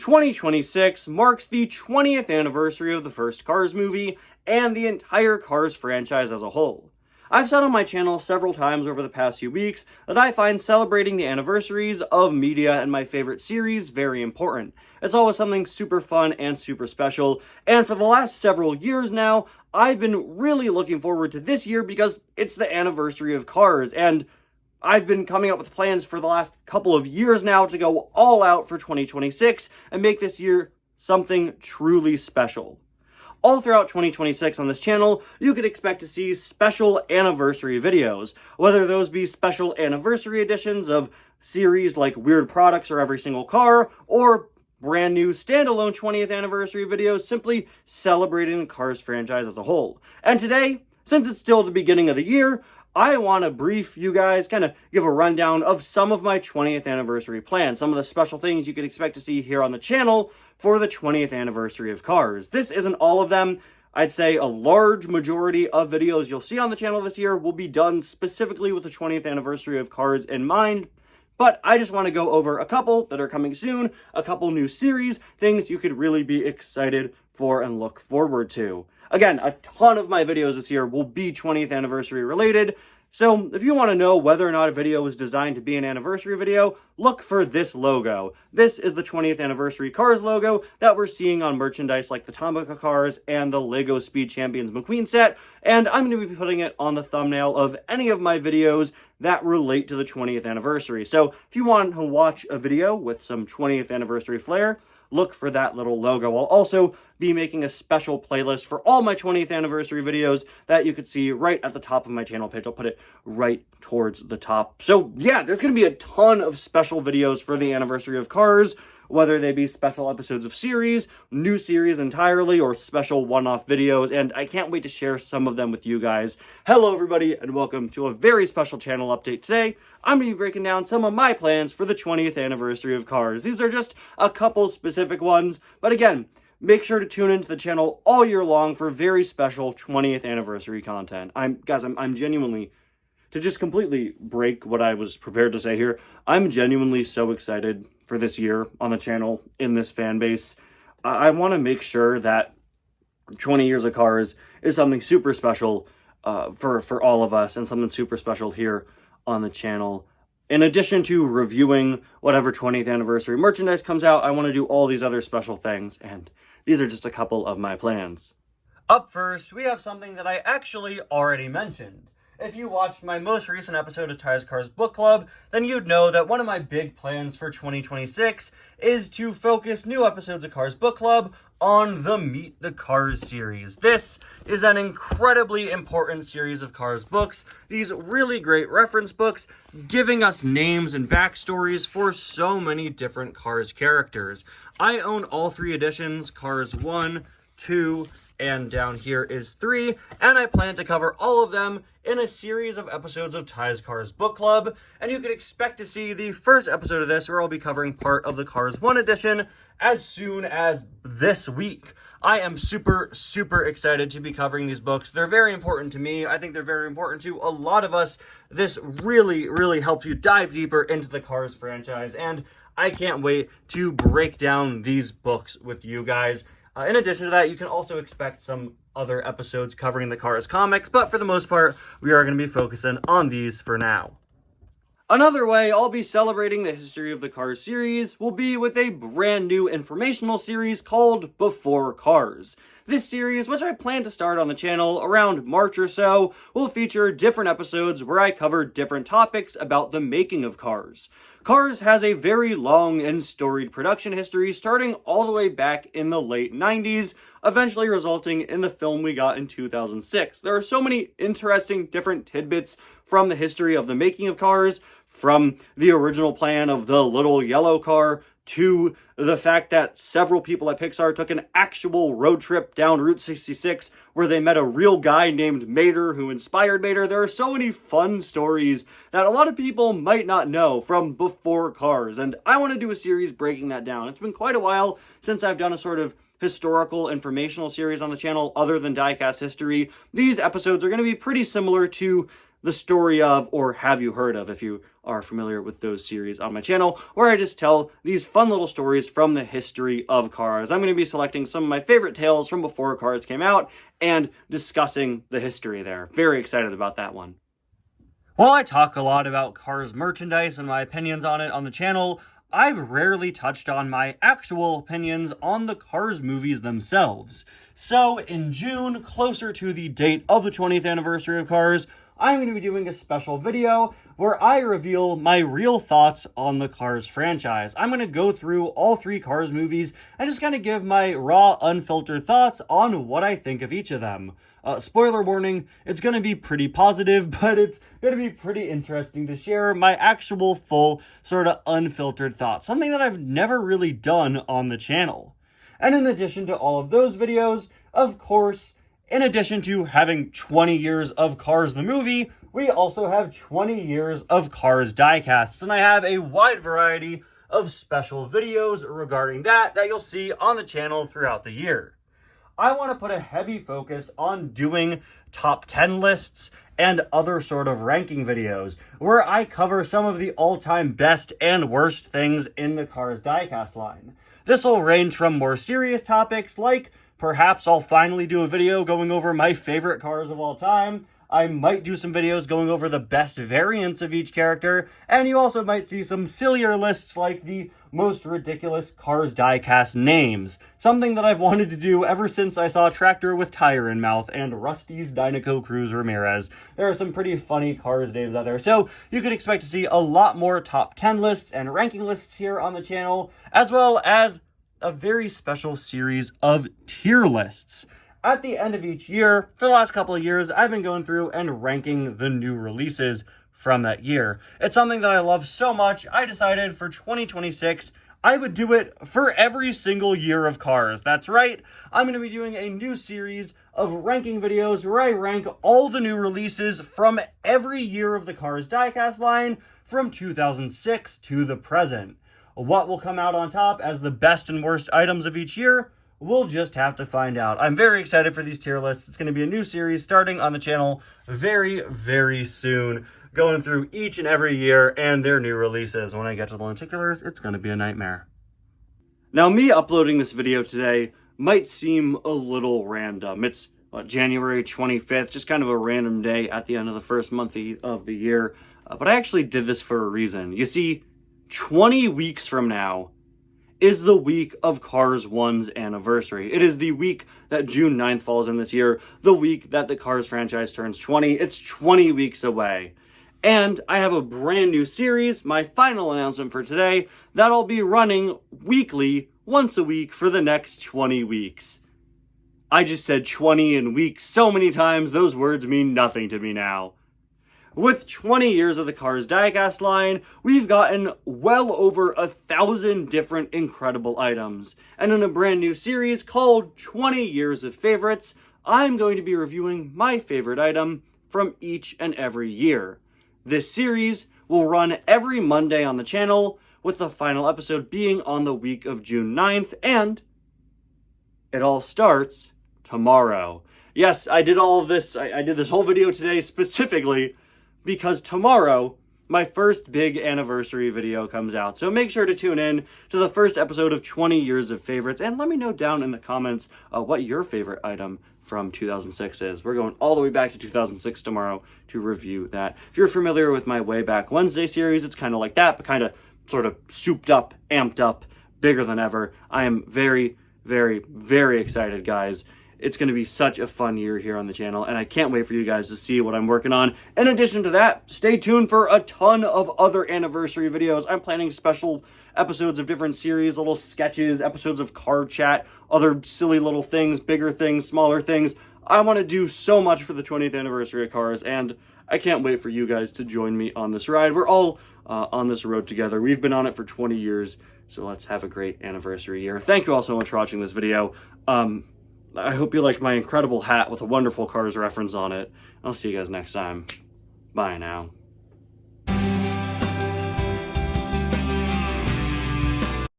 2026 marks the 20th anniversary of the first Cars movie and the entire Cars franchise as a whole. I've said on my channel several times over the past few weeks that I find celebrating the anniversaries of media and my favorite series very important. It's always something super fun and super special, and for the last several years now, I've been really looking forward to this year because it's the anniversary of Cars, and I've been coming up with plans for the last couple of years now to go all out for 2026 and make this year something truly special. All throughout 2026 on this channel, you could expect to see special anniversary videos, whether those be special anniversary editions of series like Weird Products or Every Single Car, or brand new standalone 20th anniversary videos simply celebrating the Cars franchise as a whole. And today, since it's still the beginning of the year, I want to brief you guys, kind of give a rundown of some of my 20th anniversary plans, some of the special things you could expect to see here on the channel for the 20th anniversary of Cars. This isn't all of them. I'd say a large majority of videos you'll see on the channel this year will be done specifically with the 20th anniversary of Cars in mind, but I just want to go over a couple that are coming soon, a couple new series, things you could really be excited for and look forward to. Again, a ton of my videos this year will be 20th anniversary related, so if you want to know whether or not a video was designed to be an anniversary video, look for this logo. This is the 20th anniversary Cars logo that we're seeing on merchandise like the Tomica Cars and the LEGO Speed Champions McQueen set, and I'm going to be putting it on the thumbnail of any of my videos that relate to the 20th anniversary. So if you want to watch a video with some 20th anniversary flair, look for that little logo. I'll also be making a special playlist for all my 20th anniversary videos that you could see right at the top of my channel page. I'll put it right towards the top. So yeah, there's going to be a ton of special videos for the anniversary of Cars, whether they be special episodes of series, new series entirely, or special one-off videos, and I can't wait to share some of them with you guys. Hello everybody, and welcome to a very special channel update today. I'm going to be breaking down some of my plans for the 20th anniversary of Cars. These are just a couple specific ones, but again, make sure to tune into the channel all year long for very special 20th anniversary content. I'm genuinely, to just completely break what I was prepared to say here, I'm genuinely so excited for this year on the channel, in this fan base. I want to make sure that 20 years of Cars is something super special for all of us, and something super special here on the channel. In addition to reviewing whatever 20th anniversary merchandise comes out, I want to do all these other special things, and these are just a couple of my plans. Up first, we have something that I actually already mentioned. If you watched my most recent episode of Ty's Cars Book Club, then you'd know that one of my big plans for 2026 is to focus new episodes of Cars Book Club on the Meet the Cars series. This is an incredibly important series of Cars books, these really great reference books giving us names and backstories for so many different Cars characters. I own all three editions, Cars 1, 2, and down here is 3, and I plan to cover all of them in a series of episodes of Ty's Cars Book Club, and you can expect to see the first episode of this where I'll be covering part of the Cars 1 edition as soon as this week. I am super excited to be covering these books. They're very important to me. I think they're very important to a lot of us. This really helps you dive deeper into the Cars franchise, and I can't wait to break down these books with you guys. In addition to that, you can also expect some other episodes covering the Cars comics, but for the most part, we are going to be focusing on these for now. Another way I'll be celebrating the history of the Cars series will be with a brand new informational series called Before Cars. This series, which I plan to start on the channel around March or so, will feature different episodes where I cover different topics about the making of Cars. Cars has a very long and storied production history starting all the way back in the late 90s, eventually resulting in the film we got in 2006. There are so many interesting different tidbits from the history of the making of Cars, from the original plan of the little yellow car to the fact that several people at Pixar took an actual road trip down Route 66 where they met a real guy named Mater who inspired Mater. There are so many fun stories that a lot of people might not know from Before Cars, and I want to do a series breaking that down. It's been quite a while since I've done a sort of historical informational series on the channel other than Diecast History. These episodes are going to be pretty similar to the story of, or have you heard of, if you are familiar with those series on my channel, where I just tell these fun little stories from the history of cars. I'm going to be selecting some of my favorite tales from before cars came out and discussing the history there. Very excited about that one. While I talk a lot about Cars merchandise and my opinions on it on the channel, I've rarely touched on my actual opinions on the Cars movies themselves. So in June, closer to the date of the 20th anniversary of Cars, I'm going to be doing a special video where I reveal my real thoughts on the Cars franchise. I'm going to go through all 3 Cars movies and just kind of give my raw, unfiltered thoughts on what I think of each of them. Spoiler warning, it's going to be pretty positive, but it's going to be pretty interesting to share my actual full, sort of unfiltered thoughts. Something that I've never really done on the channel. And in addition to all of those videos, of course, in addition to having 20 years of Cars the movie, we also have 20 years of Cars diecasts, and I have a wide variety of special videos regarding that you'll see on the channel throughout the year. I want to put a heavy focus on doing top 10 lists and other sort of ranking videos, where I cover some of the all-time best and worst things in the Cars diecast line. This will range from more serious topics like perhaps I'll finally do a video going over my favorite cars of all time. I might do some videos going over the best variants of each character, and you also might see some sillier lists like the most ridiculous Cars diecast names, something that I've wanted to do ever since I saw Tractor with Tire in Mouth and Rusty's Dynaco Cruz Ramirez. There are some pretty funny Cars names out there, so you can expect to see a lot more top 10 lists and ranking lists here on the channel, as well as a very special series of tier lists. At the end of each year, for the last couple of years, I've been going through and ranking the new releases from that year. It's something that I love so much, I decided for 2026, I would do it for every single year of Cars. That's right, I'm going to be doing a new series of ranking videos where I rank all the new releases from every year of the Cars diecast line from 2006 to the present. What will come out on top as the best and worst items of each year, we'll just have to find out. I'm very excited for these tier lists. It's going to be a new series starting on the channel very, very soon, going through each and every year and their new releases. When I get to the particulars, it's going to be a nightmare. Now, me uploading this video today might seem a little random. It's January 25th, just kind of a random day at the end of the first month of the year. But I actually did this for a reason. You see, 20 weeks from now is the week of Cars 1's anniversary. It is the week that June 9th falls in this year, the week that the Cars franchise turns 20. It's 20 weeks away. And I have a brand new series, my final announcement for today, that I'll be running weekly, once a week for the next 20 weeks. I just said 20 and weeks so many times, those words mean nothing to me now. With 20 years of the Cars diecast line, we've gotten well over 1,000 different incredible items. And in a brand new series called 20 Years of Favorites, I'm going to be reviewing my favorite item from each and every year. This series will run every Monday on the channel, with the final episode being on the week of June 9th, and it all starts tomorrow. Yes, I did all of this, I did this whole video today specifically because tomorrow, my first big anniversary video comes out. So make sure to tune in to the first episode of 20 Years of Favorites, and let me know down in the comments what your favorite item from 2006 is. We're going all the way back to 2006 tomorrow to review that. If you're familiar with my Way Back Wednesday series, it's kind of like that, but kind of sort of souped up, amped up, bigger than ever. I am very, very, very excited, guys. It's going to be such a fun year here on the channel, and I can't wait for you guys to see what I'm working on. In addition to that, stay tuned for a ton of other anniversary videos. I'm planning special episodes of different series, little sketches, episodes of Car Chat, other silly little things, bigger things, smaller things. I want to do so much for the 20th anniversary of Cars, and I can't wait for you guys to join me on this ride. We're all on this road together. We've been on it for 20 years, so let's have a great anniversary year. Thank you all so much for watching this video. I hope you liked my incredible hat with a wonderful Cars reference on it. I'll see you guys next time. Bye now.